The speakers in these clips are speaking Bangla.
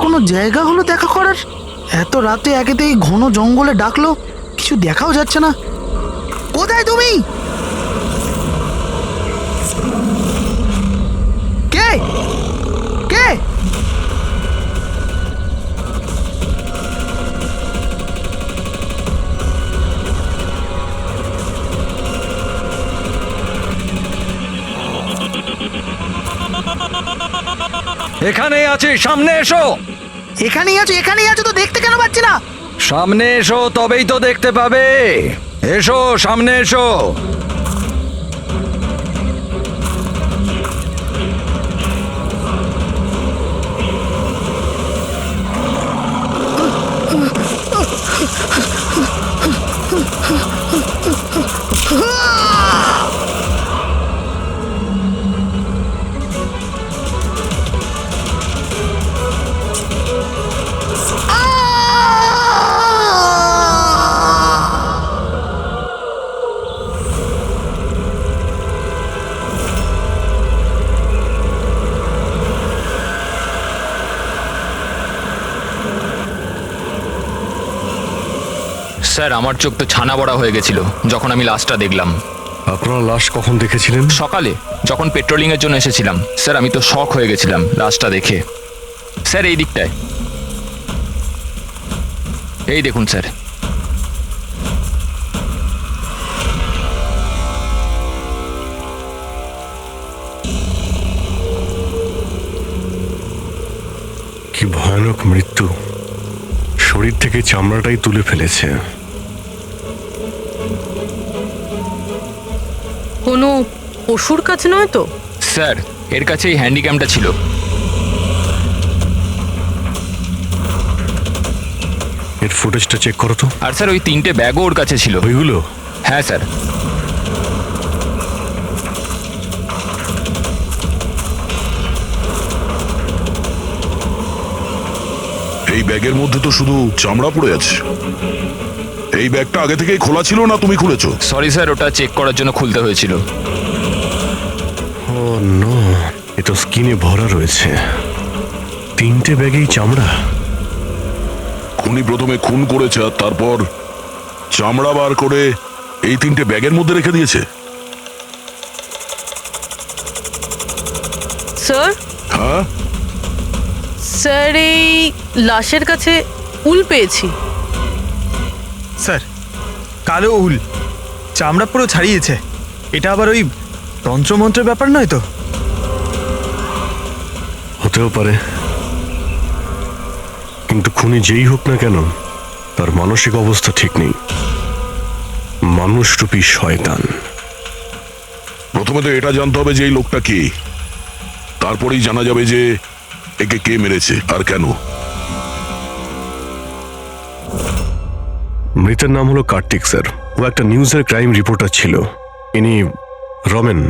কোনো জায়গা হলো দেখা করার? এত রাতে একেতেই ঘন জঙ্গলে ডাকলো, কিছু দেখাও যাচ্ছে না। কোথায় তুমি? কে কে? এখানেই আছি, সামনে এসো। এখানেই আছো তো, দেখতে কেন পাচ্ছি না? সামনে এসো, তবেই তো দেখতে পাবে। এসো, সামনে এসো। স্যার, আমার চোখ তো ছানা বড়া হয়ে গেছিল যখন আমি লাশটা দেখলাম। আপনারা লাশ কখন দেখেছিলেন? সকালে, যখন পেট্রোলিং এর জন্য এসেছিলাম। স্যার, আমি তো শক হয়ে গেছিলাম লাশটা দেখে। স্যার, এই দিকটায়, এই দেখুন স্যার। কি ভয়ানক মৃত্যু! শরীর থেকে চামড়াটাই তুলে ফেলেছে। কোনো পশুর কাছে নয় তো? স্যার, এর কাছে এই হ্যান্ডিক্যামটা ছিল। এর ফুটেজটা চেক করো তো। আর স্যার, ওই 3টে ব্যাগও ওর কাছে ছিল। ওইগুলো? হ্যাঁ স্যার। এই ব্যাগের মধ্যে তো শুধু চামড়া পড়ে আছে। এই ব্যাগটা আগে থেকেই খোলা ছিল না তুমি খুলেছো? সরি স্যার, ওটা চেক করার জন্য খুলতে হয়েছিল। ও নো, এ তো স্কিনে ভরা রয়েছে। 3টে ব্যাগেই চামড়া। খুনি প্রথমে খুন করেছে আর তারপর চামড়া বার করে এই 3টে ব্যাগের মধ্যে রেখে দিয়েছে। স্যার, হ্যাঁ, স্যার এই লাশের কাছে উল পেয়েছি। স্যার, কালো উল, চামড়া পুরো ছাড়িয়েছে। এটা আবার ওই তন্ত্রমন্ত্রের ব্যাপার নয় তো? হতেও পারে, কিন্তু খুনি যেই হোক না কেন, তার মানসিক অবস্থা ঠিক নেই। মানুষরূপী শয়তান। প্রথমে তো এটা জানতে হবে যে এই লোকটা কে, তারপরেই জানা যাবে যে একে কে মেরেছে আর কেন। মৃতের নাম হলো কার্তিক স্যার। ও একটা নিউজের ক্রাইম রিপোর্টার ছিল। ইনি রমেন,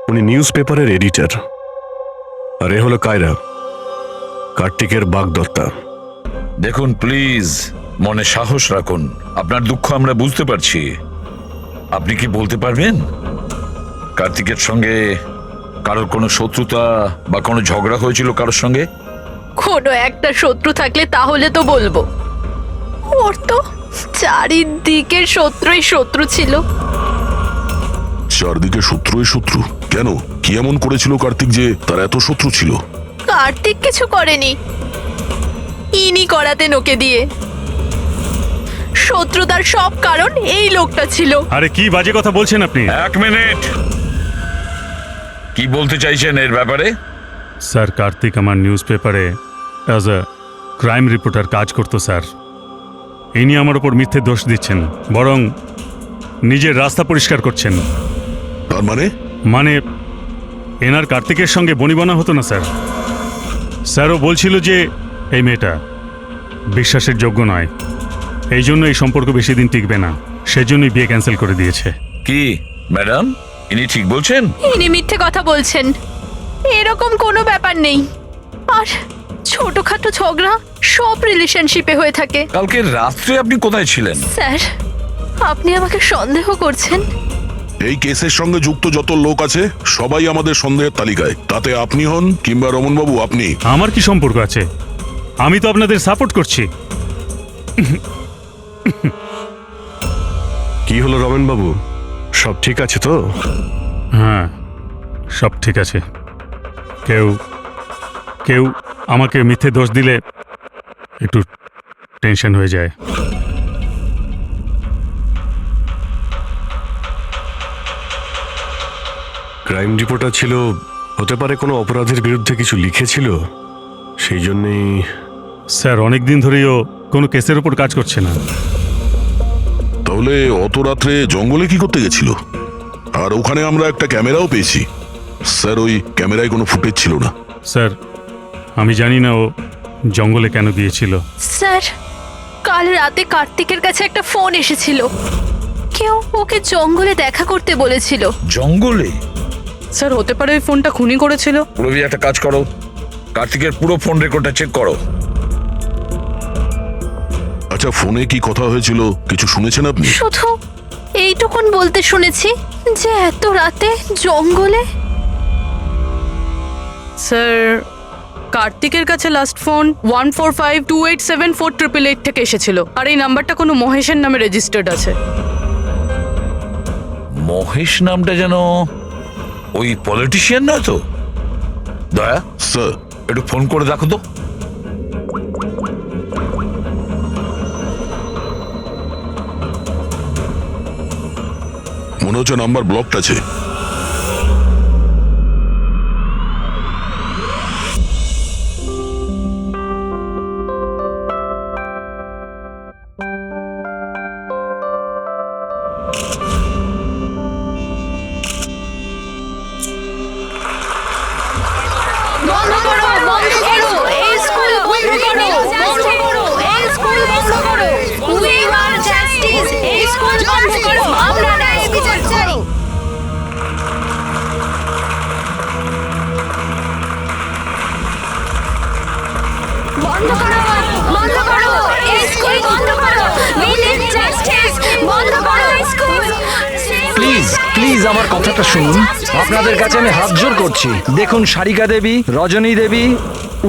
উনি নিউজ পেপারের এডিটর। আর এ হলো কায়রা, কার্তিকের বাগদত্তা। দেখুন প্লিজ, মনে সাহস রাখুন। আপনার দুঃখ আমরা বুঝতে পারছি। আপনি কি বলতে পারবেন কার্তিকের সঙ্গে কারোর কোনো শত্রুতা বা কোনো ঝগড়া হয়েছিল কারোর সঙ্গে? কোনো একটা শত্রু থাকলে তাহলে তো বলবো। ওর তো চারিদিকের শত্রুই শত্রু ছিল। চারদিকে শত্রুই শত্রু? কেন, কি এমন করেছিল কার্তিক যে তার এত শত্রু ছিল? কার্তিক কিছু করেনি, ইনি করাতেন ওকে দিয়ে। শত্রুতার সব কারণ এই লোকটা ছিল। আরে কি বাজে কথা বলছেন আপনি? এক মিনিট, কি বলতে চাইছেন এর ব্যাপারে? স্যার, কার্তিক আমার নিউজ পেপারে অ্যাজ এ ক্রাইম রিপোর্টার কাজ করতো স্যার। ইনি আমার ওপর মিথ্যে দোষ দিচ্ছেন, বরং নিজের রাস্তা পরিষ্কার করছেন। তার মানে এনার কার্তিকের সঙ্গে বনিবনা হতো না স্যার। স্যারও বলছিল যে এই মেয়েটা বিশ্বাসের যোগ্য নয়, এই জন্য এই সম্পর্ক বেশি দিন টিকবে না, সেজন্যই বিয়ে ক্যান্সেল করে দিয়েছে। কি ম্যাডাম, ইনি ঠিক বলছেন? ইনি মিথ্যে কথা বলছেন, এরকম কোনো ব্যাপার নেই। আর ছোটখাটো ঝগড়া সব রিলেশনশিপে হয়ে থাকে। কালকে রাত্রে আপনি কোথায় ছিলেন? স্যার, আপনি আমাকে সন্দেহ করছেন? এই কেসের সঙ্গে যুক্ত যত লোক আছে সবাই আমাদের সন্দেহের তালিকায়। তাতে আপনি হন কিংবা রমনবাবু, আপনি। আমার কি সম্পর্ক আছে? আমি তো আপনাদের সাপোর্ট করছি। কি হলো রমেন বাবু, সব ঠিক আছে তো? হ্যাঁ, সব ঠিক আছে। কেউ কেউ আমাকে মিথ্যে দোষ দিলে একটু টেনশন হয়ে যায়। ক্রাইম রিপোর্টার ছিল, হতে পারে কোনো অপরাধের বিরুদ্ধে কিছু লিখেছিল, সেই জন্যেই। স্যার, অনেক দিন ধরেই ও কোনো কেসের ওপর কাজ করছে না। তাহলে অত রাত্রে জঙ্গলে কি করতে গেছিল? আর ওখানে আমরা একটা ক্যামেরাও পেয়েছি। স্যার, ওই ক্যামেরায় কোনো ফুটেজ ছিল না। স্যার, আমি জানি না ও জঙ্গলে কেন গিয়েছিল। স্যার, কাল রাতে কার্তিকের কাছে একটা ফোন এসেছিল। কেউ ওকে জঙ্গলে দেখা করতে বলেছিল। জঙ্গলে? স্যার, হতে পারে ওই ফোনটা খুনি করেছিল। রবি, একটা কাজ করো, কার্তিকের পুরো ফোন রেকর্ডটা চেক করো। আচ্ছা, ফোনে কি কথা হয়েছিল কিছু শুনেছেন আপনি? শুধু এইটুকুন বলতে শুনেছি যে এত রাতে জঙ্গলে। স্যার, কার্তিকের কাছে লাস্ট ফোন 1452874888 থেকে এসেছিল, আর এই নাম্বারটা কোনো মহেশের নামে রেজিস্টার্ড আছে। মহেশ নামটা যেন ওই পলিটিশিয়ান নয় তো? দয়া, স্যার, একটু ফোন করে দেখো তো। মনে হচ্ছে নাম্বার ব্লকড আছে। বন্ধ করো, বন্ধ করো, এই স্কুল বন্ধ করো, বন্ধ করো, এই স্কুল বন্ধ করো। We want justice, এই স্কুল বন্ধ করো, আমরা ন্যায় বিচার চাই। বন্ধ করো, বন্ধ করো, এই স্কুল বন্ধ করো। We need justice, বন্ধ করো এই স্কুল। প্লিজ প্লিজ আমার কথাটা শুনুন। আপনাদের কাছে আমি হাত জোর করছি। দেখুন, সারিকা দেবী, রজনী দেবী,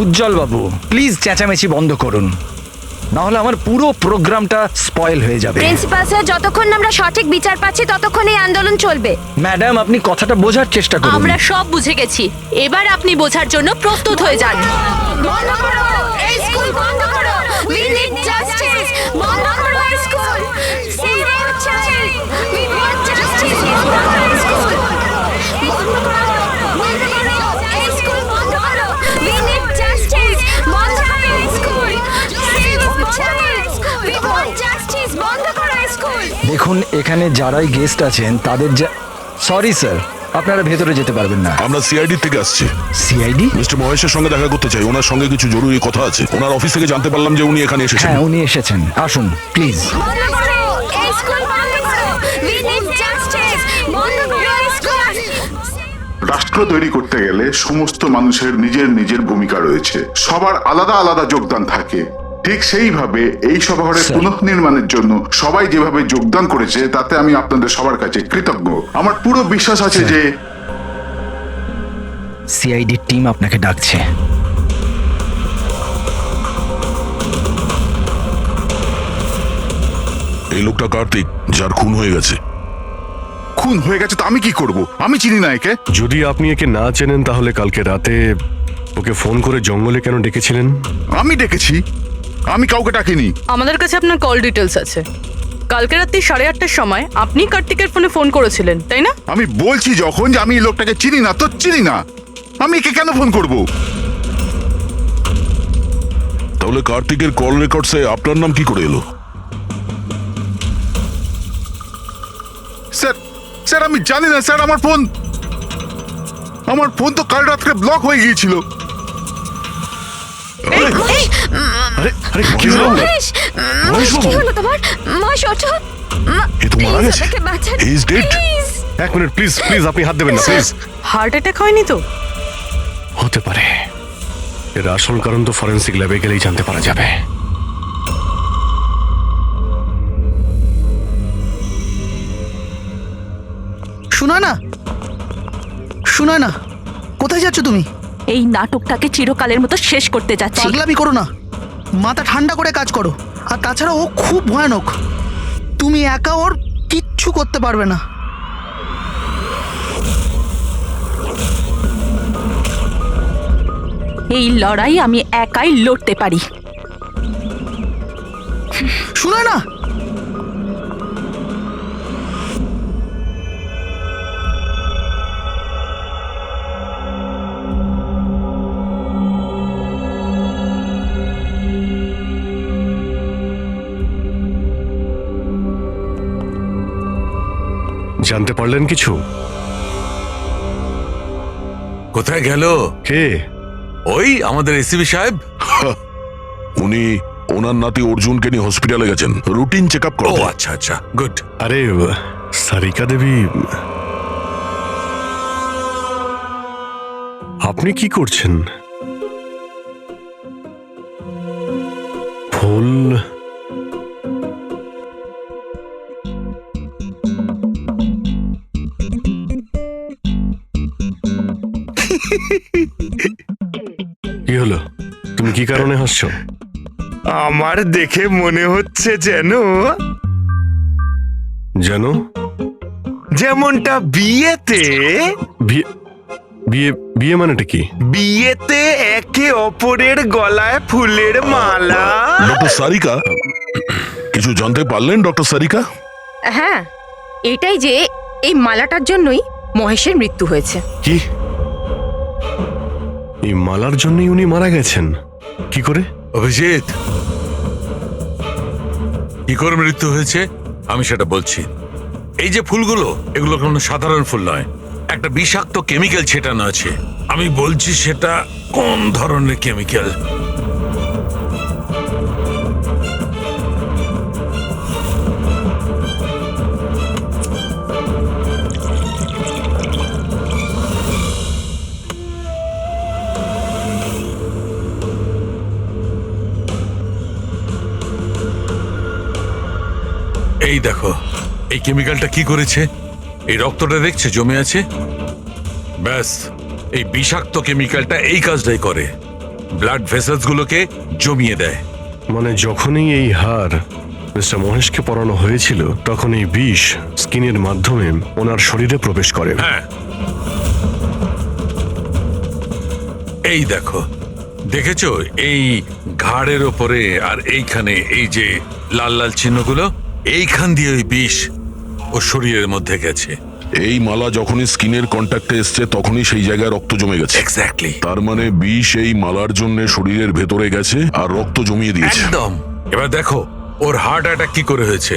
উজ্জ্বল বাবু, প্লিজ চেঁচামেচি বন্ধ করুন, না হলে আমার পুরো প্রোগ্রামটা স্পয়েল হয়ে যাবে। প্রিন্সিপাল স্যার, যতক্ষণ না আমরা সঠিক বিচার পাচ্ছি ততক্ষণ এই আন্দোলন চলবে। ম্যাডাম, আপনি কথাটা বোঝার চেষ্টা করুন। আমরা সব বুঝে গেছি, এবার আপনি বোঝার জন্য প্রস্তুত হয়ে যান। বন্ধ করো, এই স্কুল বন্ধ করো। We need justice, বন্ধ করো এই স্কুল। সিরিয়াল চাই, we want justice, বন্ধ করো এই স্কুল। বন্ধ করো, বন্ধ করো, এই স্কুল বন্ধ করো। We need justice, বন্ধ করো এই স্কুল। সিরিয়াল চাই, we want justice, বন্ধ করো এই স্কুল। দেখুন, এখানে যারাই গেস্ট আছেন তাদের সরি স্যার, আপনারা ভেতরে যেতে পারবেন না। আমরা সিআইডি থেকে আসছি। সিআইডি? মিস্টার মহেশের সঙ্গে দেখা করতে চাই। ওনার সঙ্গে কিছু জরুরি কথা আছে। ওনার অফিস থেকে জানতে পারলাম যে উনি এখানে এসেছেন। হ্যাঁ, উনি এসেছেন। আসুন প্লিজ। বন্ধ করো, এই স্কুল বন্ধ করো। We need justice, বন্ধ করো এই স্কুল। রাষ্ট্র তৈরি করতে গেলে সমস্ত মানুষের নিজের নিজের ভূমিকা রয়েছে, সবার আলাদা আলাদা যোগদান থাকে। ঠিক সেইভাবে এই সভাঘরের পুনঃনির্মাণের জন্য সবাই যেভাবে যোগদান করেছে তাতে আমি আপনাদের সবার কাছে কৃতজ্ঞ। আমার পুরো বিশ্বাস আছে যে সিআইডি টিম আপনাকে ডাকছে। এই লোকটা কার্তিক, যার খুন হয়ে গেছে। খুন হয়ে গেছে তো আমি কি করব? আমি চিনি না একে। যদি আপনি একে না চেনেন তাহলে কালকে রাতে ওকে ফোন করে জঙ্গলে কেন ডেকেছিলেন? আমি ডেকেছি? আমি কাউকে ডাকিনি। আমাদের কাছে আপনার কল ডিটেলস আছে। কালকে রাত্রি 8:30টার সময় আপনি কার্তিকের ফোনে ফোন করেছিলেন, তাই না? আমি বলছি যখন যে আমি এই লোকটাকে চিনি না, তো চিনি না। আমি একে কেন ফোন করব? তাহলে কার্তিকের কল রেকর্ডসে আপনার নাম কি করে এলো? স্যার, স্যার আমি জানি না স্যার। আমার ফোন তো কাল রাত্রে ব্লক হয়ে গিয়েছিল। আরে কি হলো? কি হলো তোমার? মহেশ, ওঠো। এ তো মারা গেছে। He is dead. এক মিনিট প্লিজ, প্লিজ আপনি হাত দেবেন না প্লিজ। হার্ট অ্যাটাক হয়নি তো? হতে পারে, এর আসল কারণ তো ফরেন্সিক ল্যাবে গেলেই জানতে পারা যাবে। শোনা না, শোনা না, কোথায় যাচ্ছ তুমি? এই নাটকটাকে চিরকালের মতো শেষ করতে যাচ্ছি। পাগলামি করো না। মাথা ঠান্ডা করে কাজ করো। আর তাছাড়া ও খুব ভয়ানক, তুমি একা ওর কিচ্ছু করতে পারবে না। এই লড়াই আমি একাই লড়তে পারি। শুনো না, জানতে পারলেন কিছু? কোথায় গেল? কে? ওই আমাদের এসিবি সাহেব। উনি ওনার নাতি অর্জুনকে নিয়ে হসপিটালে গেছেন রুটিন চেক আপ ও করতে। আচ্ছা আচ্ছা, গুড। আরে সারিকা দেবী, আপনি কি করছেন? ফুল কি হলো? তুমি কি কারণে হাসছো? আমার দেখে মনে হচ্ছে যেন যেন যেমনটা বিয়েতে বিয়ে বিয়ে বিয়ে মানেটা কি? বিয়েতে একে অপরের গলায় ফুলের মালা। ডক্টর সারিকা, কিছু জানতে পারলেন ডক্টর সারিকা? হ্যাঁ, এটাই যে এই মালাটার জন্যই মহেশের মৃত্যু হয়েছে। কি? এই মালার জন্যই উনি মারা গেছেন? কি করে? অভিজিৎ, কি করে মৃত্যু হয়েছে আমি সেটা বলছি। এই যে ফুলগুলো, এগুলো কোনো সাধারণ ফুল নয়, একটা বিষাক্ত কেমিক্যাল ছেটানো আছে। আমি বলছি সেটা কোন ধরনের কেমিক্যাল। এই দেখো, এই কেমিক্যালটা কি করেছে? এই রক্তটা দেখছে জমে আছে, ব্যাস এই বিষাক্ত কেমিক্যালটা এই কাজটাই করে, ব্লাড ভেসেলস গুলোকে জমিয়ে দেয়। মানে যখনই এই হার মিস্টার মহেশকে পরানো হয়েছিল, তখন এই বিষ স্কিনের মাধ্যমে ওনার শরীরে প্রবেশ করে। হ্যাঁ, এই দেখো, দেখেছো এই ঘাড়ের ওপরে আর এইখানে এই যে লাল লাল চিহ্নগুলো, এইখান দিয়ে ওই বিষ ও শরীরের মধ্যে গেছে। এই মালা যখনই স্কিনের কন্ট্যাক্টে এসছে তখনই সেই জায়গায় রক্ত জমে গেছে। এক্স্যাক্টলি। তার মানে বিষ এই মালার জন্য শরীরের ভেতরে গেছে আর রক্ত জমিয়ে দিয়েছে। একদম। এবার দেখো ওর হার্ট অ্যাটাক কি করে হয়েছে।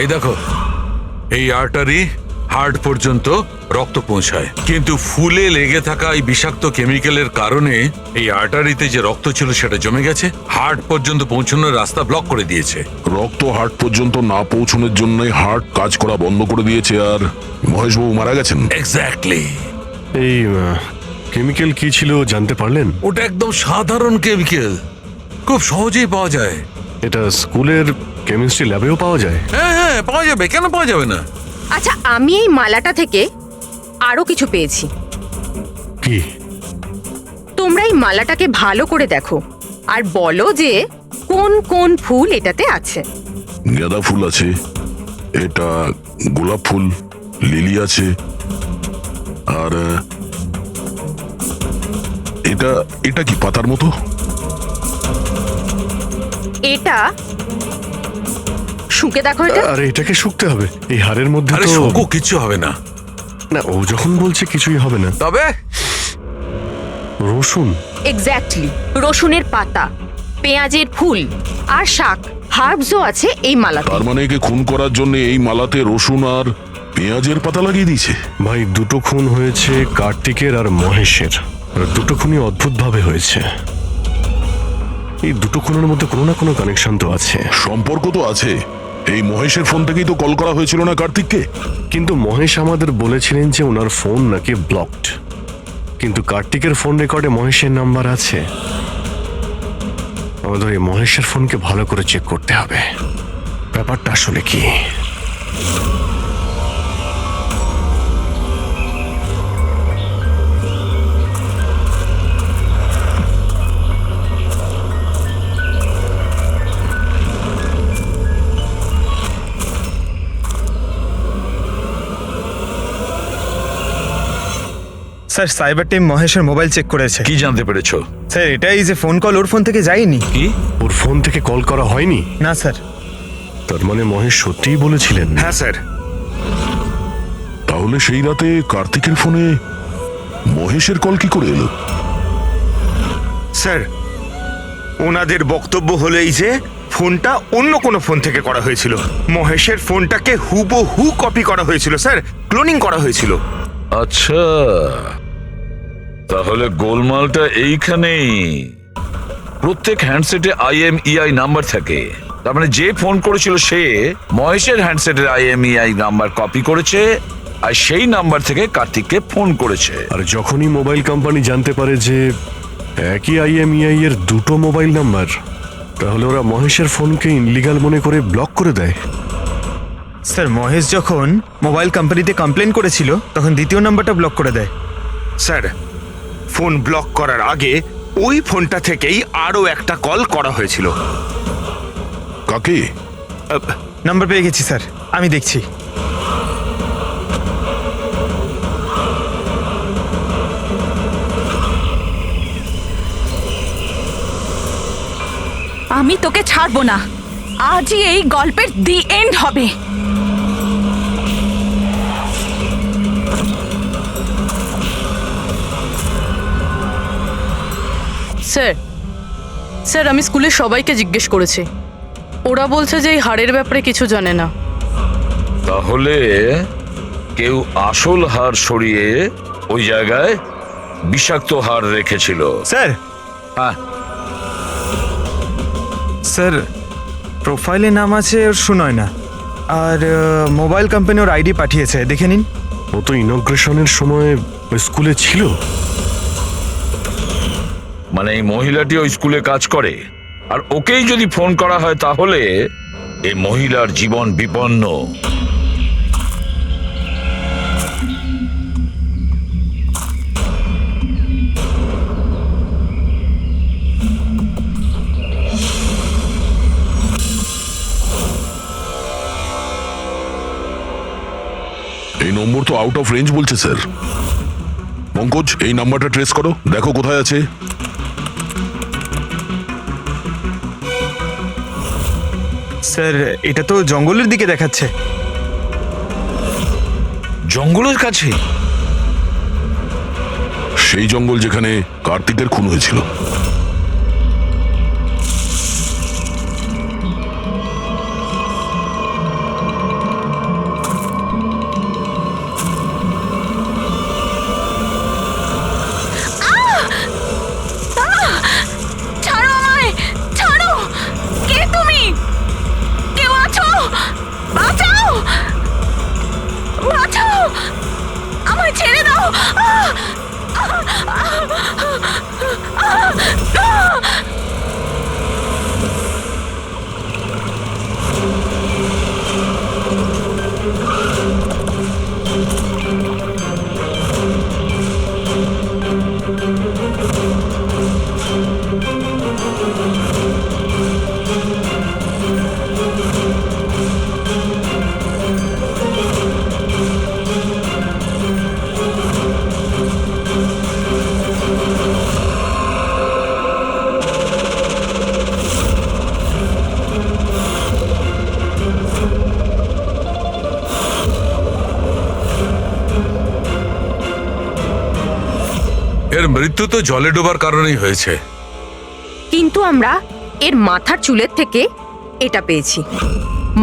এই দেখো, এই আর্টারি হার্ট পর্যন্ত রক্ত পৌঁছায়, কিন্তু ফুলে লেগে থাকা এই বিষাক্ত কেমিক্যালের কারণে এই আর্টারিতে যে রক্ত ছিল সেটা জমে গেছে, হার্ট পর্যন্ত পৌঁছানোর রাস্তা ব্লক করে দিয়েছে। রক্ত হার্ট পর্যন্ত না পৌঁছানোর জন্য হার্ট কাজ করা বন্ধ করে দিয়েছে আর মহেশবাবু মারা গেছেন। এক্স্যাক্টলি। এই কেমিক্যাল কি ছিল জানতে পারলেন? ওটা একদম সাধারণ কেমিক্যাল, খুব সহজেই পাওয়া যায়। এটা স্কুলের কেমিস্ট্রি ল্যাবেও পাওয়া যায়? হ্যাঁ হ্যাঁ, পাওয়া যাবে, কেন পাওয়া যাবে না। আচ্ছা, আমি এই মালাটা থেকে আরো কিছু পেয়েছি। কি? তোমরা এই মালাটাকে ভালো করে দেখো আর বলো যে কোন কোন ফুল এটাতে আছে। গাঁদা ফুল আছে, এটা গোলাপ ফুল, লিলি আছে, আর এটা এটা কি পাতার মতো? এটা শুকে দেখো এটা। আরে এটাকে শুকতে হবে? এই হারের মধ্যে আরে তো শোকো, কিচ্ছু হবে না। না, ও যখন বলছে কিছুই হবে না। তবে রসুন? এক্স্যাক্টলি, রসুনের পাতা, পেঁয়াজের ফুল আর শাক, হার্বসও আছে এই মালাতে। তার মানে একে খুন করার জন্য এই মালাতে রসুন আর পেঁয়াজের পাতা লাগিয়ে দিয়েছে। ভাই, দুটো খুন হয়েছে কার্তিকের আর মহেশের, আর দুটো খুনই অদ্ভুত ভাবে হয়েছে। এই দুটো খুনের মধ্যে কোনো না কোনো কানেকশন তো আছে। সম্পর্ক তো আছে। এই মহেশের ফোন থেকেই তো কল করা হয়েছিল না কার্তিককে। কিন্তু মহেশ আমাদের বলেছিলেন যে ওনার ফোন নাকি ব্লকড, কিন্তু কার্তিকের ফোন রেকর্ডে মহেশের নাম্বার আছে। আমাদের এই মহেশের ফোনকে ভালো করে চেক করতে হবে, ব্যাপারটা আসলে কি। স্যার সাইবার টিম মহেশের মোবাইল চেক করেছে। কি জানতে পেরেছো? স্যার এটাই যে ফোন কল ওর ফোন থেকে যায়নি। কি? ওর ফোন থেকে কল করা হয়নি? না স্যার। তার মানে মহেশ সত্যিই বলেছিলেন? হ্যাঁ স্যার। তাহলে সেই রাতে কার্তিকের ফোনে মহেশের কল কি করে এলো? স্যার ওনাদের বক্তব্য হলো এই যে ফোনটা অন্য কোনো ফোন থেকে করা হয়েছিল। মহেশের ফোনটাকে হুবহু কপি করা হয়েছিল স্যার, ক্লোনিং করা হয়েছিল। আচ্ছা, তাহলে গোলমালটা এইখানেই। প্রত্যেক হ্যান্ডসেটে IMEI নাম্বার থাকে, তার মানে যে ফোন করেছিল সে মহেশের হ্যান্ডসেটের IMEI নাম্বার কপি করেছে আর সেই নাম্বার থেকে কার্তিককে ফোন করেছে। আর যখনই মোবাইল কোম্পানি জানতে পারে যে একই IMEI এর দুটো মোবাইল নাম্বার, তাহলে ওরা মহেশের ফোনকে ইনলিগাল মনে করে ব্লক করে দেয়। স্যার মহেশ যখন মোবাইল কোম্পানিতে কমপ্লেন করেছিল তখন দ্বিতীয় নাম্বারটা ব্লক করে দেয়। স্যার ফোন ব্লক করার আগে ওই ফোনটা থেকেই আরো একটা কল করা হয়েছিল। কাকে? নাম্বার পেয়ে গেছি স্যার, আমি দেখছি। আমি তোকে ছাড়বো না, আজই এই গল্পের দি এন্ড হবে। স্যার স্যার আমি স্কুলের সবাইকে জিজ্ঞেস করেছি, ওরা বলছে যে এই হাড়ের ব্যাপারে কিছু জানে না। তাহলে কেউ আসল হার সরিয়ে ওই জায়গায় বিষাক্ত হার রেখেছিল। স্যার হ্যাঁ স্যার প্রোফাইলে নাম আছে ওর সুনয় না, আর মোবাইল কোম্পানি ওর আইডি পাঠিয়েছে, দেখে নিন। ও তো ইনগ্রেশনের সময় ওই স্কুলে ছিল। মানে এই মহিলাটি ওই স্কুলে কাজ করে, আর ওকেই যদি ফোন করা হয় তাহলে এই মহিলার জীবন বিপন্ন। এই নম্বর তো আউট অফ রেঞ্জ বলছে স্যার। পঙ্কজ, এই নাম্বারটা ট্রেস করো, দেখো কোথায় আছে। স্যার এটা তো জঙ্গলের দিকে দেখাচ্ছে। জঙ্গলের কাছে? সেই জঙ্গল যেখানে কার্তিকের খুন হয়েছিল। ছাড়ো আমায়, ছাড়ো! কে তুমি? কেউ আছো? বাঁচাও, বাঁচাও, আমায় ছেড়ে দাও। এর মৃত্যু তো জলে ডোবার কারণেই হয়েছে। কিন্তু আমরা এর মাথার চুলের থেকে এটা পেয়েছি,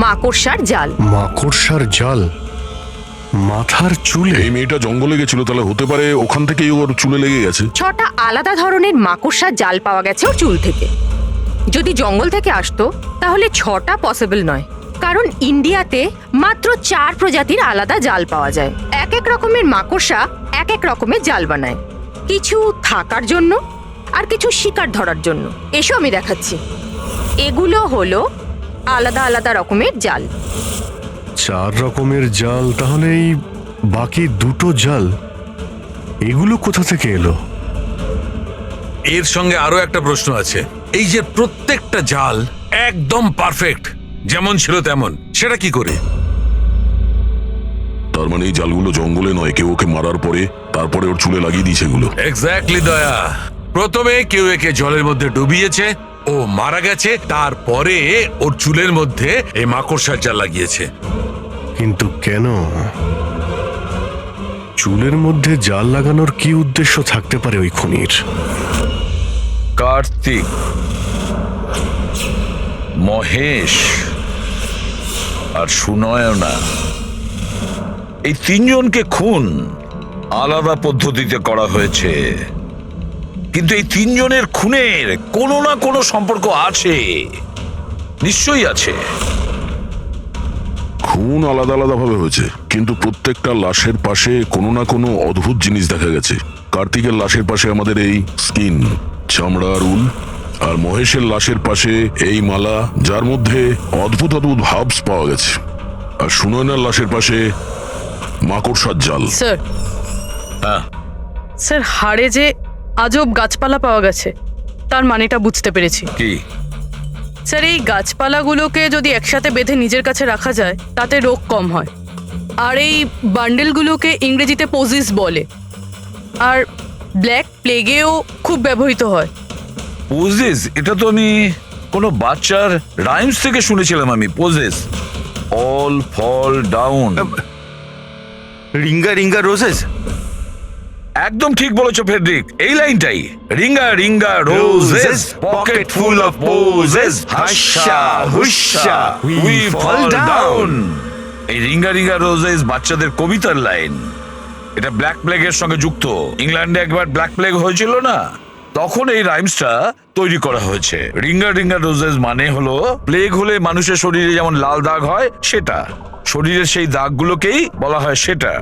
মাকড়সার জাল। মাকড়সার জাল মাথার চুলে? এই মেয়েটা জঙ্গলে গেছিল, তাহলে হতে পারে ওখান থেকেই ওর চুলে লেগে গেছে। 6টা আলাদা ধরনের মাকড়সার জাল পাওয়া গেছে ওর চুল থেকে। যদি জঙ্গল থেকে আসতো তাহলে 6টা পসিবল নয়, কারণ ইন্ডিয়াতে মাত্র 4 প্রজাতির আলাদা জাল পাওয়া যায়। এক এক রকমের মাকড়সা এক এক রকমের জাল বানায়, কিছু থাকার জন্য আর কিছু শিকার ধরার জন্য। এসো আমি দেখাচ্ছি। এগুলো হলো আলাদা আলাদা রকমের জাল। 4 রকমের জাল, তাহলে এই বাকি দুটো জাল এগুলো কোথা থেকে এলো? এর সঙ্গে আরো একটা প্রশ্ন আছে, এই যে প্রত্যেকটা জাল একদম পারফেক্ট, যেমন ছিল তেমন, সেটা কি করে? তার মানে এই জালগুলো জঙ্গলে নয়, কেউ ওকে মারার পরে তারপরে ওর চুলে লাগিয়ে দিয়েছে এগুলো। এক্স্যাক্টলি দয়া। প্রথমে কেউ একে জলের মধ্যে ডুবিয়েছে, ও মারা গেছে, তারপরে ওর চুলের মধ্যে এই মাকড়সার জাল লাগিয়েছে। কিন্তু কেন? চুলের মধ্যে জাল লাগানোর কি উদ্দেশ্য থাকতে পারে ওই খুনির? কার্তিক, মহেশ আর সুনয়না, এই তিনজনকে খুন আলাদা পদ্ধতিতে করা হয়েছে, কিন্তু এই তিনজনের খুনের কোনো না কোনো সম্পর্ক আছে, নিশ্চয়ই আছে। খুন আলাদা আলাদা ভাবে হয়েছে, কিন্তু প্রত্যেকটা লাশের পাশে কোনো না কোনো অদ্ভুত জিনিস দেখা গেছে। কার্তিকের লাশের পাশে আমাদের এই স্কিন, চামড়ার উল, আর মহেশের লাশের পাশে এই মালা, যার মধ্যে অদ্ভুত অদ্ভুত হাবস পাওয়া গেছে। আর সুনয়নার লাশের পাশে মাকড়সার জাল। স্যার, হ্যাঁ, স্যার হাড়ে যে আজব গাছপালা পাওয়া গেছে তার মানেটা বুঝতে পেরেছি। কি? স্যার, এই গাছপালাগুলোকে যদি একসাথে বেঁধে নিজের কাছে রাখা যায় তাতে রোগ কম হয়। আর এই বান্ডেলগুলোকে ইংরেজিতে পোজিস বলে, আর ব্ল্যাক প্লেগেও খুব ব্যবহৃত হয়। পোজেস, এটা তো আমি কোনো বাচ্চার রাইমস থেকে শুনেছিলাম। আমি posies, all fall down. Ring a ring a roses. একদম ঠিক বলেছো ফেডরিক, এই লাইনটাই। Ring a ring a roses, pocket full of posies, husha husha we fall down. এই রিঙ্গা রিঙ্গা রোজেস বাচ্চাদের কবিতার লাইন। এটা ব্ল্যাক প্লেগের সঙ্গে যুক্ত। ইংল্যান্ডে একবার ব্ল্যাক প্লেগ হয়েছিল না, তখন এই রাইমসটা তৈরি করা হয়েছে। রিঙ্গা রিঙ্গা রোজেস মানে হলো প্লেগ হলে মানুষের শরীরে যেমন লাল দাগ হয় সেটা, শরীরের সেই দাগগুলোকেই বলা হয় সেটা।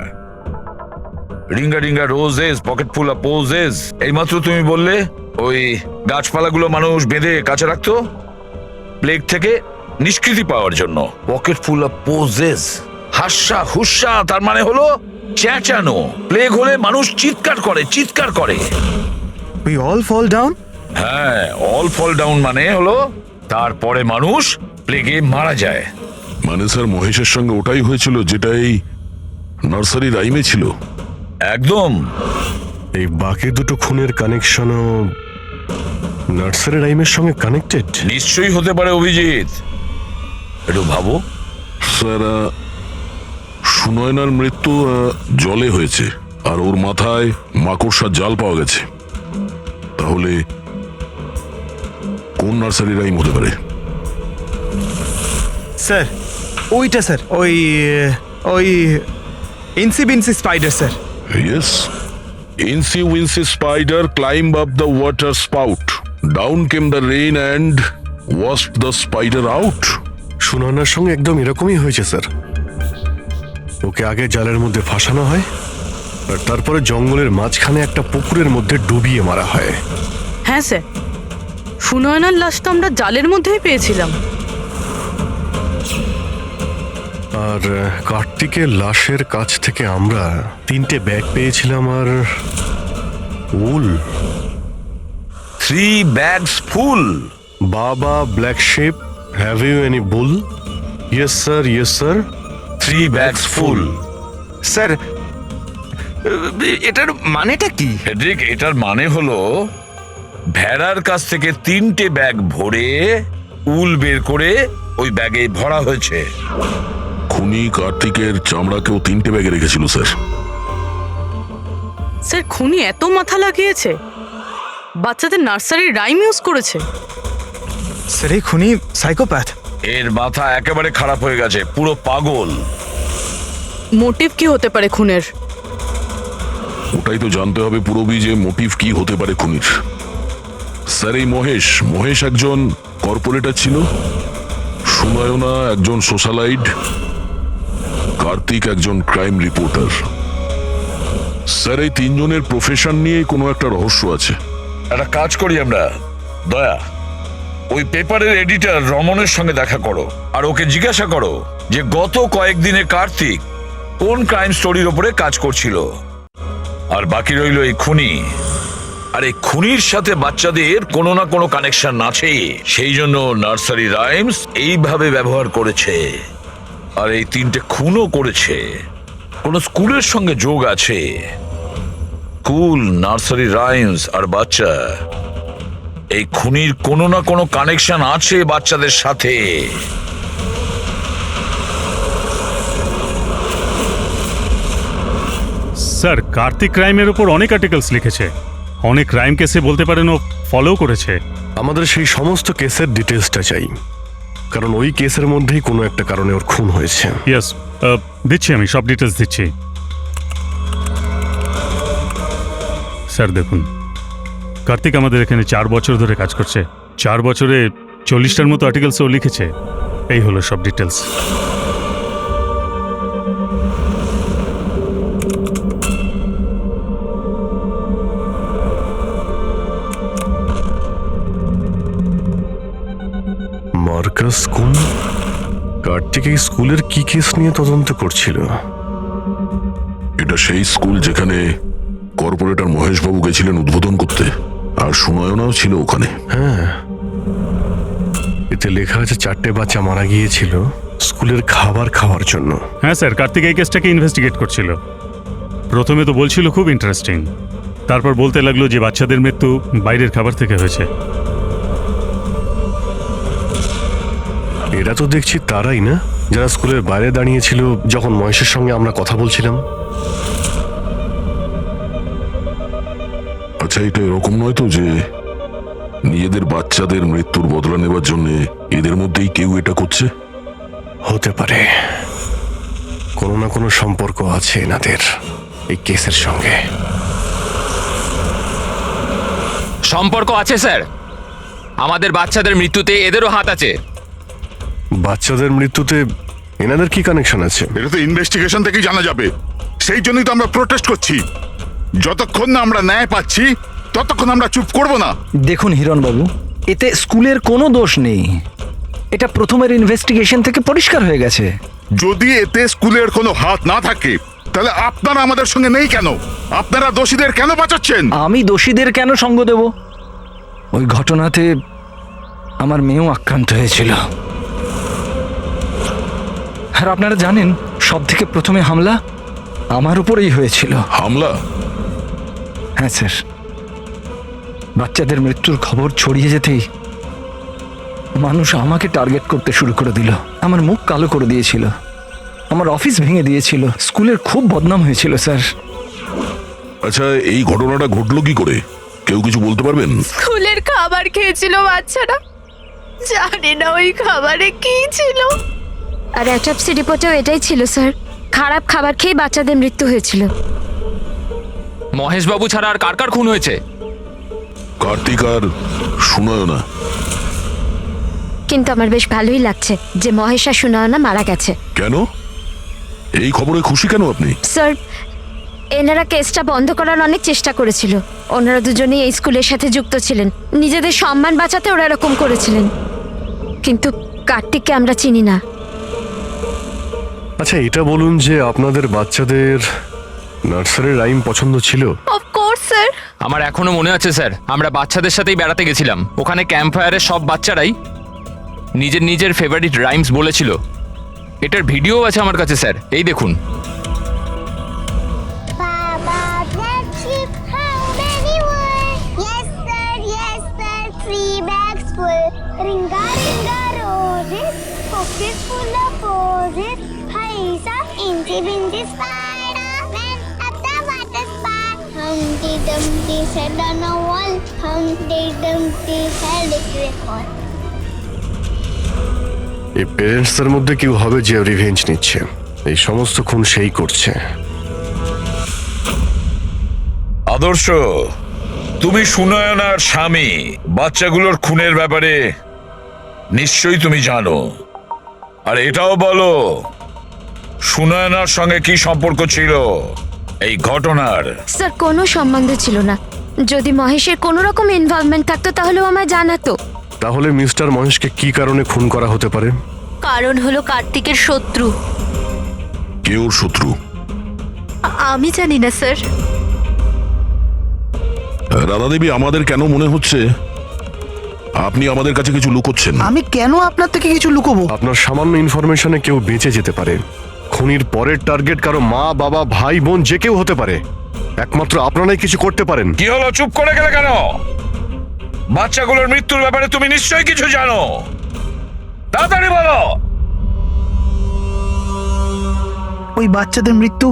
Ringa ring a roses, pocket full of poses. এইমাত্র তুমি বললে ওই গাছপালাগুলো মানুষ বেঁধে কাছে রাখতো প্লেগ থেকে নিষ্কৃতি পাওয়ার জন্য। Pocket full of posies, husha হুস্যা, তার মানে হলো চেঁচানো। প্লেগ হলে মানুষ চিৎকার করে, চিৎকার করে। We all fall down. হ্যাঁ, অল ফল ডাউন মানে হলো তারপরে মানুষ প্লেগে মারা যায়। মানে স্যার মহেশের সঙ্গে ওটাই হয়েছিল যেটা এই নার্সারি রাইমে ছিল। একদম। এই বাকি দুটো খুনের কানেকশনও নার্সারি রাইমের সঙ্গে কানেক্টেড? নিশ্চয়ই হতে পারে অভিজিৎ, একটু ভাবো। স্যার, সুনয়নার মৃত্যু জলে হয়েছে, আর ওর মাথায় মাকড়সার জাল পাওয়া গেছে। তাহলে কোন নার্সারি রাইম হতে পারে? স্যার ওইটা, স্যার ওই ওই Incy Wincy spider sir. Yes. Incy Wincy Spider climbed up the water spout. Down came the rain and washed the spider out. সুনয়নার সঙ্গে একদম এরকমই হয়েছে স্যার। ওকে আগে জালের মধ্যে ফাঁসানো হয়, আর তারপরে জঙ্গলের মাঝখানে একটা পুকুরের মধ্যে ডুবিয়ে মারা হয়। হ্যাঁ স্যার, সুনয়নার লাশ তো আমরা জালের মধ্যেই পেয়েছিলাম। আর কার্তিকের লাশের কাছ থেকে আমরা 3টে ব্যাগ পেয়েছিলাম, আর wool. 3 bags full. Baa baa black sheep, have you any wool? Yes sir, yes sir. 3 bags full. Sir, এটার মানেটা কি? ফেডরিক, এটার মানে হলো ভেড়ার কাছ থেকে 3টে ব্যাগ ভরে উল বের করে ওই ব্যাগে ভরা হয়েছে। খুনি কার্তিকের চামড়াকেও 3টে ব্যাগে রেখেছিল স্যার। স্যার, খুনি এত মাথা লাগিয়েছে, বাচ্চাদের নার্সারি রাইম ইউজ করেছে। স্যার এই খুনি সাইকোপ্যাথ। এর মাথা একেবারে খারাপ হয়ে গেছে, পুরো পাগল। মোটিভ কি হতে পারে খুনের? ওটাই তো জানতে হবে পুরোবি, যে মোটিভ কি হতে পারে খুনির। স্যার, এই মহেশ একজন কর্পোরেটর ছিল, সুনয়না একজন সোশ্যালাইট, কার্তিক একজন ক্রাইম রিপোর্টার। স্যার, এই তিনজনের প্রফেশন নিয়ে কোনো একটা রহস্য আছে। একটা কাজ করি আমরা, দয়া, ওই পেপারের এডিটর রমনের সঙ্গে দেখা করো, আর ওকে জিজ্ঞাসা করো যে গত কয়েকদিনে কার্তিক কোন ক্রাইম স্টোরির ওপরে কাজ করছিল। আর বাকি রইল এই খুনি। আর এই খুনির সাথে বাচ্চাদের কোনো না কোনো কানেকশন আছে, সেই জন্য নার্সারি রাইমস এইভাবে ব্যবহার করেছে। আর এই 3টে খুনও করেছে। কোনো স্কুলের সঙ্গে যোগ আছে? স্কুল, নার্সারি রাইমস আর বাচ্চা, এই খুনির কোনো না কোনো কানেকশন আছে বাচ্চাদের সাথে। স্যার, কার্তিক ক্রাইমের ওপর অনেক আর্টিকেলস লিখেছে, অনেক ক্রাইম কেসে বলতে পারেন ও ফলো করেছে। আমাদের সেই সমস্ত কেসের ডিটেলসটা চাই, কারণ ওই কেসের মধ্যেই কোনো একটা কারণে ওর খুন হয়েছে। ইয়েস, দিচ্ছি, আমি সব ডিটেলস দিচ্ছি। স্যার দেখুন, কার্তিক আমাদের এখানে 4 বছর ধরে কাজ করছে। 4 বছরে 40টার মতো আর্টিকেলস ও লিখেছে। এই হলো সব ডিটেলস। মার্কাস কোন? কার্তিক এই স্কুলের কি কেস নিয়ে তদন্ত করছিল? এটা সেই স্কুল যেখানে কর্পোরেটর মহেশবাবু গেছিলেন উদ্বোধন করতে, আর সুনয়নাও ছিল ওখানে। হ্যাঁ, এতে লেখা আছে 4টে বাচ্চা মারা গিয়েছিল স্কুলের খাবার খাওয়ার জন্য। হ্যাঁ স্যার, কার্তিক এই কেসটাকে ইনভেস্টিগেট করছিল। প্রথমে তো বলছিল খুব ইন্টারেস্টিং, তারপর বলতে লাগলো যে বাচ্চাদের মৃত্যু বাইরের খাবার থেকে হয়েছে। এরা তো দেখছি তারাই না যারা স্কুলের বাইরে দাঁড়িয়েছিল যখন মহেশের সঙ্গে আমরা কথা বলছিলাম। আচ্ছা, এটা এরকম নয় তো যে নিজেদের বাচ্চাদের মৃত্যুর বদলা নেবার জন্য এদের মধ্যেই কেউ এটা করছে? হতে পারে, কোনো না কোনো সম্পর্ক আছে এনাদের এই কেসের সঙ্গে। সম্পর্ক আছে স্যার, আমাদের বাচ্চাদের মৃত্যুতে এদেরও হাত আছে। বাচ্চাদের মৃত্যুতে এনাদের কি কানেকশন আছে? এটা তো ইনভেস্টিগেশন থেকেই জানা যাবে। সেই জন্যই তো আমরা প্রোটেস্ট করছি। যতক্ষণ না আমরা ন্যায় পাচ্ছি ততক্ষণ আমরা চুপ করব না। দেখুন হিরণবাবু, এতে স্কুলের কোনো দোষ নেই। এটা প্রথমের ইনভেস্টিগেশন থেকে পরিষ্কার হয়ে গেছে। যদি এতে স্কুলের কোনো হাত না থাকে তাহলে আপনারা আমাদের সঙ্গে নেই কেন? আপনারা দোষীদের কেন বাঁচাচ্ছেন? আমি দোষীদের কেন সঙ্গ দেব? ওই ঘটনাতে আমার মেয়েও আক্রান্ত হয়েছিল। আর আপনারা জানেন, সব থেকে প্রথমে হামলা আমার উপরেই হয়েছিল। হামলা? হ্যাঁ স্যার, বাচ্চাদের মৃত্যুর খবর ছড়িয়ে যেতেই মানুষ আমাকে টার্গেট করতে শুরু করে দিল। আমার মুখ কালো করে দিয়েছিল, আমার অফিস ভেঙে দিয়েছিল, স্কুলের খুব বদনাম হয়েছিল স্যার। আচ্ছা, এই ঘটনাটা ঘটলো কি করে? কেউ কিছু বলতে পারবেন? স্কুলের খাবার খেয়েছিল বাচ্চারা, জানি না ওই খাবারে কি ছিল। আর অ্যাটপসি রিপোর্টেও এটাই ছিল স্যার, খারাপ খাবার খেয়ে বাচ্চাদের মৃত্যু হয়েছিল। মহেশবাবু ছাড়া আর কার কার খুন হয়েছে? কার্তিক আর সুনয়না। কিন্তু আমার বেশ ভালোই লাগছে যে মহেশ আর সুনয়না মারা গেছে। কেন? এই খবরে খুশি কেন আপনি? স্যার, এনারা কেসটা বন্ধ করার অনেক চেষ্টা করেছিল। ওনারা দুজনেই এই স্কুলের সাথে যুক্ত ছিলেন, নিজেদের সম্মান বাঁচাতে ওরা এরকম করেছিলেন। কিন্তু কার্তিককে আমরা চিনি না। আচ্ছা, এটা বলুন যে আপনাদের বাচ্চাদের নার্সারি রাইম পছন্দ ছিল? Of course sir. আমার এখনো মনে আছে স্যার, আমরা বাচ্চাদের সাথেই বেড়াতে গেছিলাম। ওখানে ক্যাম্প ফায়ারের সব বাচ্চারাই নিজের নিজের ফেভারিট রাইমস বলেছিল। এটার ভিডিও আছে আমার কাছে স্যার, এই দেখুন। Humpty Dumpty sat on a wall. Humpty Dumpty had a great fall. এই প্যারেন্টসদের মধ্যে কেউ হবে যে রিভেঞ্জ নিচ্ছে। এই সমস্ত খুন সেই করছে। আদর্শ, তুমি সুনয়নার স্বামী, বাচ্চাগুলোর খুনের ব্যাপারে নিশ্চয়ই তুমি জানো। আর এটাও বলো, সুনয়নার সঙ্গে কি সম্পর্ক ছিল এই ঘটনার? স্যার, কোনো সম্বন্ধ ছিল না। যদি মহেশের কোনো রকম ইনভলভমেন্ট থাকতো তাহলেও আমায় জানাতো। তাহলে মিস্টার মহেশকে কি কারণে খুন করা হতে পারে? কারণ হলো কার্তিকের শত্রু। কে ওর শত্রু? আমি জানি না স্যার। রাধা দেবী, আমাদের কেন মনে হচ্ছে আপনি আমাদের কাছে কিছু লুকোচ্ছেন? আমি কেন আপনার থেকে কিছু লুকোবো? আপনার সামান্য ইনফরমেশনে কেউ বেঁচে যেতে পারে, খুনির পরের টার্গেট কারো মা, বাবা, ভাই, বোন যে কেউ হতে পারে। একমাত্র আপনারাই কিছু করতে পারেন। কি হলো, চুপ করে গেলে কেন? বাচ্চাগুলোর মৃত্যুর ব্যাপারে তুমি নিশ্চয়ই কিছু জানো, তাড়াতাড়ি বলো। ওই বাচ্চাদের মৃত্যু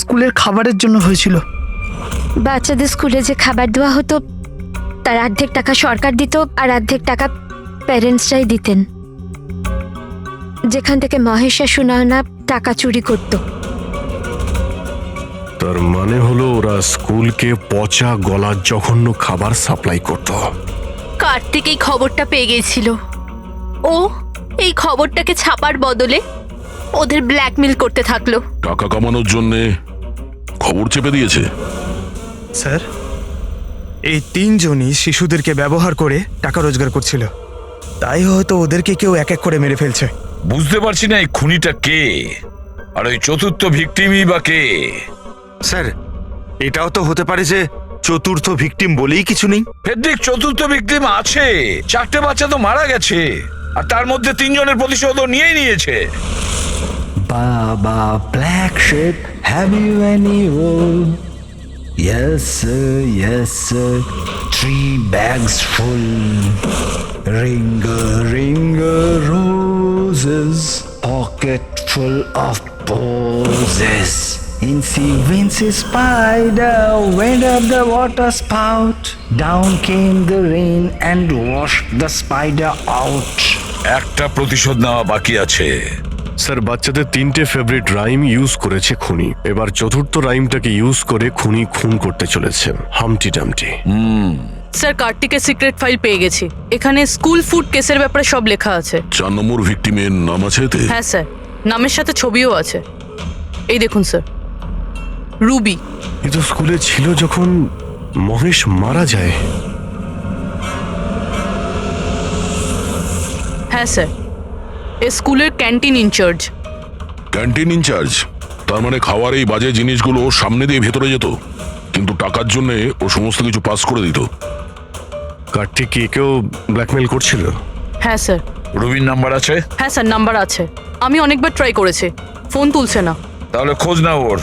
স্কুলের খাবারের জন্য হয়েছিল। বাচ্চাদের স্কুলে যে খাবার দেওয়া হতো তার অর্ধেক টাকা সরকার দিত আর অর্ধেক টাকা প্যারেন্টসরাই দিতেন, যেখান থেকে মহেশ আর সুনয়না টাকা চুরি করত। তার মানে হলো ওরা স্কুলকে পচা গলা জঘন্য খাবার সাপ্লাই করত। কার্তিক এই খবরটা পেয়ে গেছিল। ও এই খবরটাকে ছাপার বদলে ওদের ব্ল্যাকমেল করতে থাকলো। টাকা কামানোর জন্য খবর চেপে দিয়েছে। স্যার, এই তিনজনই শিশুদেরকে ব্যবহার করে টাকা রোজগার করছিল, তাই হয়তো ওদেরকে কেউ এক এক করে মেরে ফেলছে। বুঝতে পারছি না এই খুনিটা কে, আর ওই চতুর্থ ভিকটিমই বা কে। স্যার, এটাও তো হতে পারে যে চতুর্থ ভিকটিম বলেই কিছু নেই। ফেডরিক, চতুর্থ ভিকটিম আছে। 4টে বাচ্চা তো মারা গেছে, আর তার মধ্যে 3 জনের প্রতিশোধও নিয়েই নিয়েছে। Baa baa, black sheep, have you any wool? Yes sir, 3 bags full. Ringer roses, pocket full of posies. Incy Wincy spider went up the water spout. Down came the rain and washed the spider out. একটা প্রতিশোধ নেওয়া বাকি আছে। স্যার, বাচ্চাদের 3টে ফেভারিট রাইম ইউজ করেছে খুনি। এবার চতুর্থ রাইমটাকে ইউজ করে খুনি খুন করতে চলেছে, হামটি ডামটি। স্যার, কার্তিকের সিক্রেট ফাইল পেয়ে গেছি। এখানে স্কুল ফুড কেসের ব্যাপারে সব লেখা আছে। 4 নম্বর ভিকটিমের নাম আছে এতে? হ্যাঁ স্যার, নামের সাথে ছবিও আছে। এই দেখুন স্যার, রুবি। এ তো স্কুলে ছিল যখন মহেশ মারা যায়। হ্যাঁ স্যার, এ স্কুলের ক্যান্টিন ইনচার্জ। Canteen in charge? তার মানে খাওয়ার এই বাজে জিনিসগুলো ওর সামনে দিয়ে ভেতরে যেত, কিন্তু টাকার জন্য ও সমস্ত কিছু পাস করে দিত। কার্তিক কি কেউ ব্ল্যাকমেল করছিল? হ্যাঁ স্যার। রুবির নাম্বার আছে? হ্যাঁ স্যার, নাম্বার আছে। আমি অনেকবার ট্রাই করেছি, ফোন তুলছে না। তাহলে খোঁজ না ওর।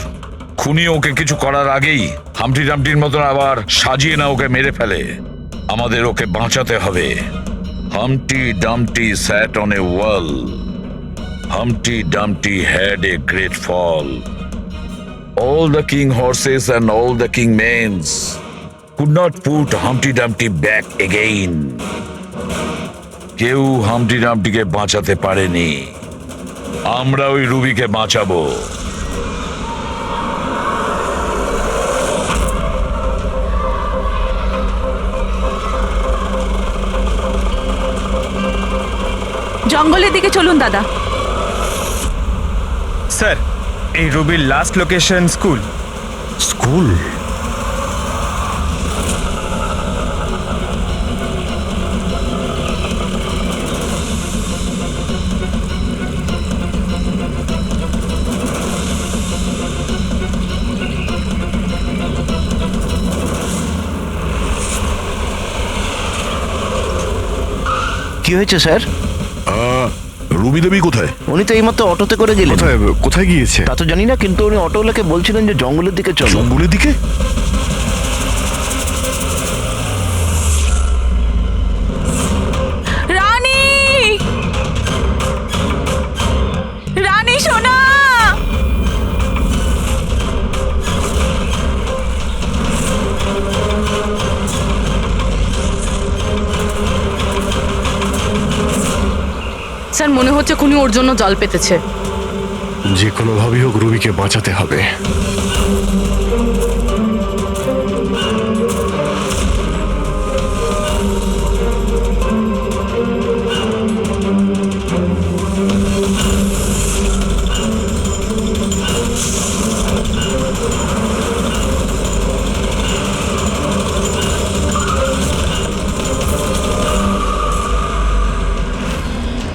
খুনি ওকে কিছু করার আগেই হামটি ডামটির মতন আবার সাজিয়ে না ওকে মেরে ফেলে। আমাদের ওকে বাঁচাতে হবে। Humpty Dumpty sat on a wall. Humpty Dumpty had a great fall. All the king horses and all the king mains could not put Humpty Dumpty back again. কেউ হামটি ডামটিকে বাঁচাতে পারেনি। আমরা ওই রুবিকে বাঁচাবো। জঙ্গলের দিকে চলুন দাদা। স্যার, এই রুবির লাস্ট লোকেশন স্কুল। স্কুল? কি হয়েছে স্যার? রুবি দেবী কোথায়? উনি তো এইমাত্র অটোতে করে গেলেন। কোথায় গিয়েছে তা তো জানি না, কিন্তু উনি অটোওয়ালাকে বলছিলেন যে জঙ্গলের দিকে চলো। জঙ্গলের দিকে? রানী, রানী সোনা। স্যার, মনে হচ্ছে খুনি ওর জন্য জাল পেতেছে। যে কোনোভাবেই হোক রুবিকে বাঁচাতে হবে।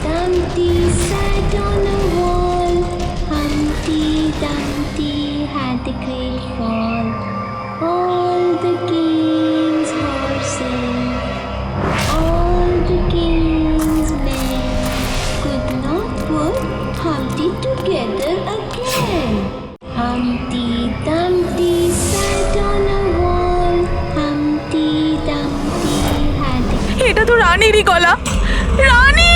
Dumpty sat on a wall. Humpty Dumpty had a great together again. Humpty Dumpty sat on a wall. Humpty Dumpty had a এটা তো রানীরই গলা। রানী,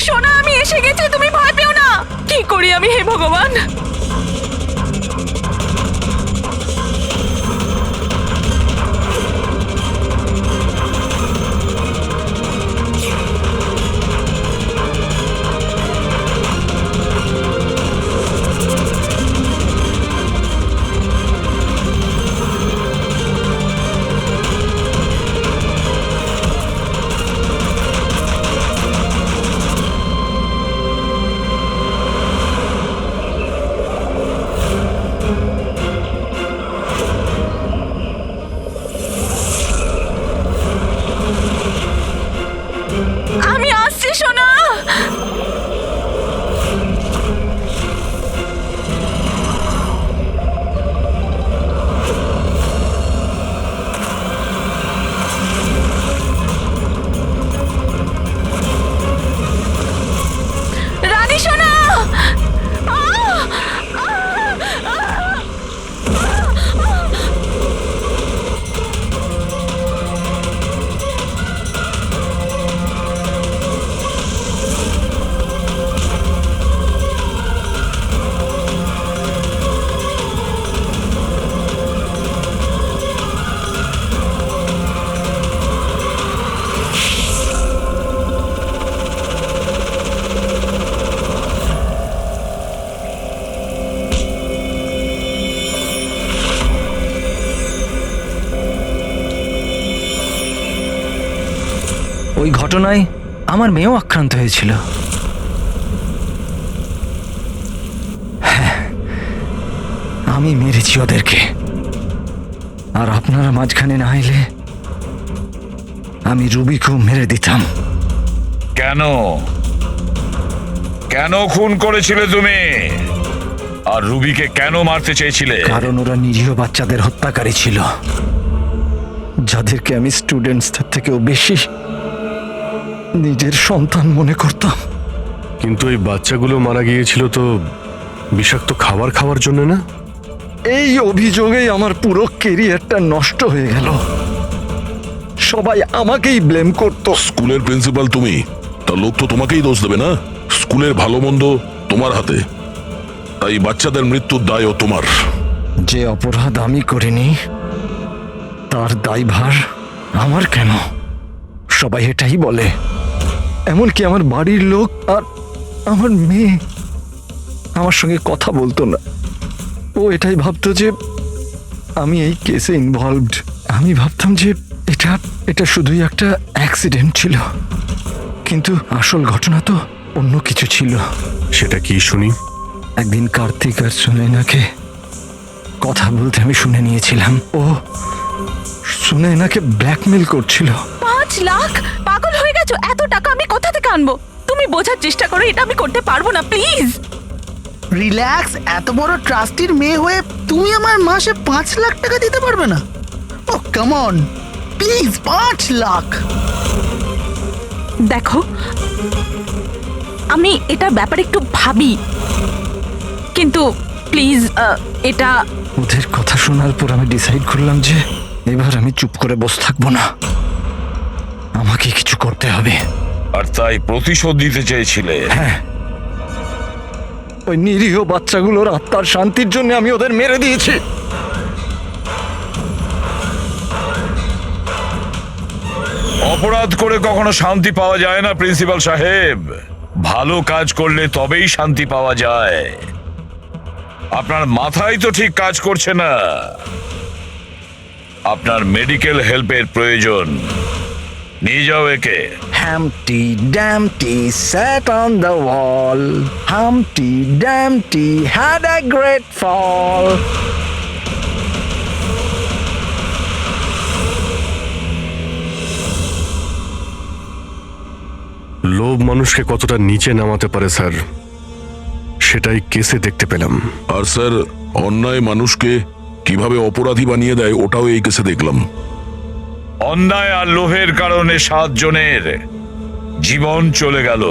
সোনা, আমি এসে গেছি, তুমি ভয় পেও না। কি করি আমি, হে ভগবান? আমি আসছি সোনা। রানী সোনা, ওই ঘটনায় আমার মেয়েও আক্রান্ত হয়েছিল। হ্যাঁ, আমি মেরেছি ওদেরকে, আর আপনারা মাঝখানে না এলে আমি রুবিকেও মেরে দিতাম। কেন কেন খুন করেছিলে তুমি? আর রুবিকে কেন মারতে চেয়েছিলে? কারণ ওরা নিরীহ বাচ্চাদের হত্যাকারী ছিল, যাদেরকে আমি স্টুডেন্টসদের থেকেও বেশি নিজের সন্তান মনে করতাম। কিন্তু এই বাচ্চাগুলো মারা গিয়েছিল তো বিষাক্ত খাবার খাওয়ার জন্য না? এই অভিযোগেই আমার পুরো কেরিয়ারটা নষ্ট হয়ে গেল। সবাই আমাকেই ব্লেম করত। স্কুলের প্রিন্সিপাল তুমি, তা লোক তো তোমাকেই দোষ দেবে না? স্কুলের ভালো মন্দ তোমার হাতে, তাই বাচ্চাদের মৃত্যুর দায়ও তোমার। যে অপরাধ আমি করিনি তার দায়ভার আমার কেন? সবাই এটাই বলে, এমনকি আমার বাড়ির লোক। আর আমার মেয়ে আমার সঙ্গে কথা বলতো না। ও এটাই ভাবতো যে আমি এই কেসে ইনভলভড। আমি ভাবতাম যে এটা শুধুই একটা অ্যাক্সিডেন্ট ছিল, কিন্তু আসল ঘটনা তো অন্য কিছু ছিল। সেটা কি শুনি? একদিন কার্তিক আর সুনয়নাকে কথা বলতে আমি শুনে নিয়েছিলাম। ও সুনয়নাকে ব্ল্যাকমেল করছিল। 5 লাখ? পাগল হয়ে গেছো? এত টাকা আমি কোথা থেকে আনবো? তুমি বোঝার চেষ্টা করো, এটা আমি করতে পারবো না, প্লিজ। রিল্যাক্স। এত বড় ট্রাস্টির মেয়ে হয়ে তুমি আমার মাসে 5 লাখ টাকা দিতে পারবে না? ও কাম অন, প্লিজ 5 লাখ। দেখো, আমি এটার ব্যাপারে একটু ভাবি, কিন্তু প্লিজ এটা। ওদের কথা শোনার পর আমি ডিসাইড করলাম যে এবার আমি চুপ করে বসে থাকবো না, আমাকে কিছু করতে হবে। আর তাই প্রতিশোধ দিতে চেয়েছিলে? হ্যাঁ, ওই নিরীহ বাচ্চাগুলোর আত্মার শান্তির জন্য আমি ওদের মেরে দিয়েছি। অপরাধ করে কখনো শান্তি পাওয়া যায় না প্রিন্সিপাল সাহেব। ভালো কাজ করলে তবেই শান্তি পাওয়া যায়। আপনার মাথায় তো ঠিক কাজ করছে না। আপনার মেডিকেল হেল্পের প্রয়োজন। নিয়ে যাও একে। Humpty Dumpty sat on the wall. Humpty Dumpty had a great fall. লোভ মানুষকে কতটা নিচে নামাতে পারে স্যার, সেটাই কেসে দেখতে পেলাম। আর স্যার, অন্যায় মানুষকে কিভাবে অপরাধী বানিয়ে দেয় ওটাও এই কেসে দেখলাম। অন্যায় আর লোভের কারণে 7 জনের জীবন চলে গেল।